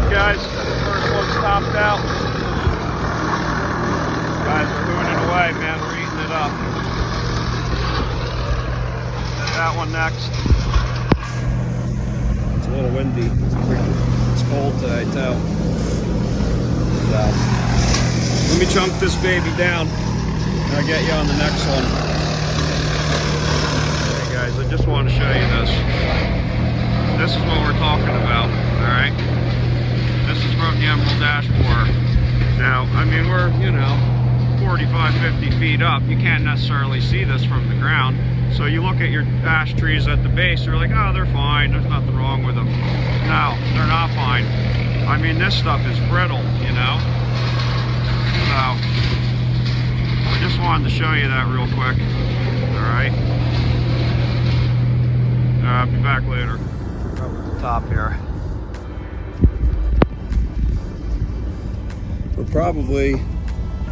Guys, first one's topped out. Guys are hooning away, man. We're eating it up. That one next. It's a little windy. It's cold today too. So, let me chunk this baby down and I'll get you on the next one. Hey guys, I just want to show you this. This is what we're talking about, alright? This is from the Emerald Ash Borer. Now, I mean, we're, 45, 50 feet up. You can't necessarily see this from the ground. So you look at your ash trees at the base, you're like, oh, they're fine. There's nothing wrong with them. No, they're not fine. I mean, this stuff is brittle, So, I just wanted to show you that real quick. Alright. I'll be back later. Over the top here. We're probably,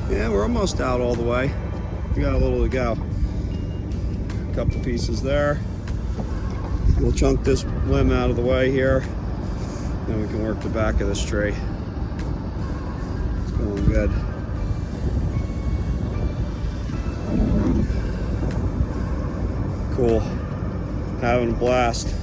we're almost out all the way. We got a little to go. A couple pieces there. We'll chunk this limb out of the way here. Then we can work the back of this tree. It's going good. Cool. Having a blast.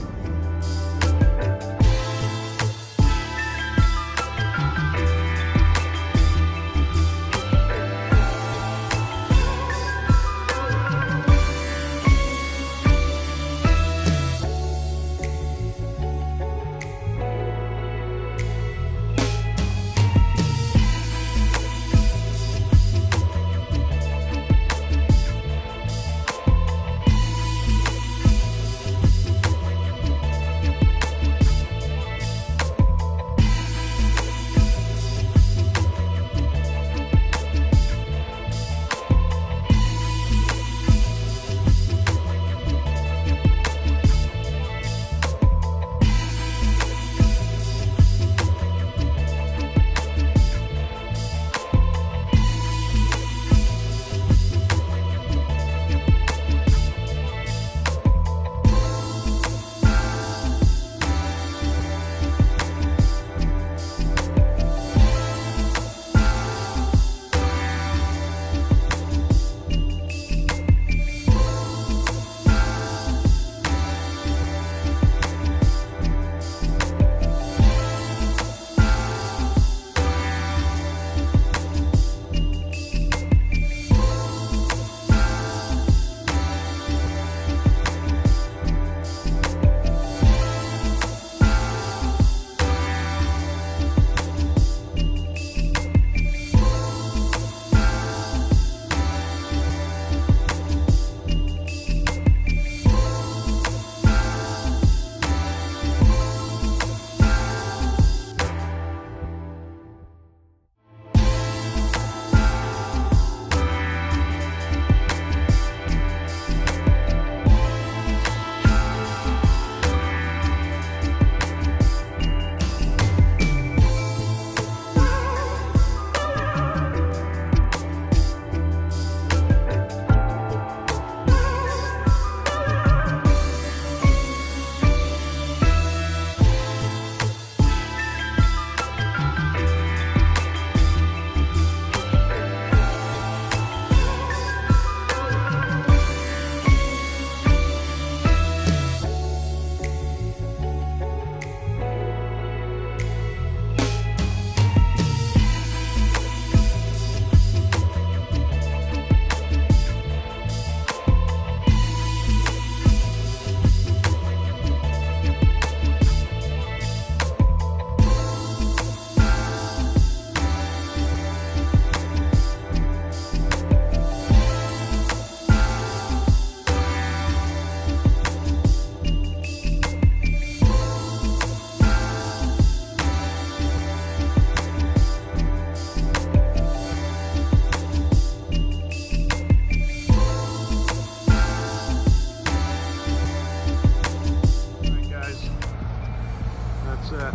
set.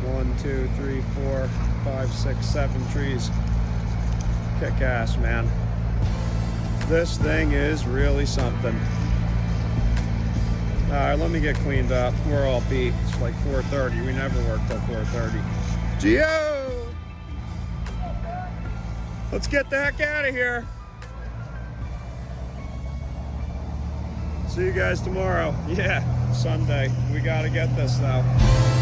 1, 2, 3, 4, 5, 6, 7 trees. Kick ass, man. This thing is really something. Alright, let me get cleaned up. We're all beat. It's like 4:30. We never work till 4:30. Gio! Let's get the heck out of here. See you guys tomorrow. Yeah, Sunday. We gotta get this though.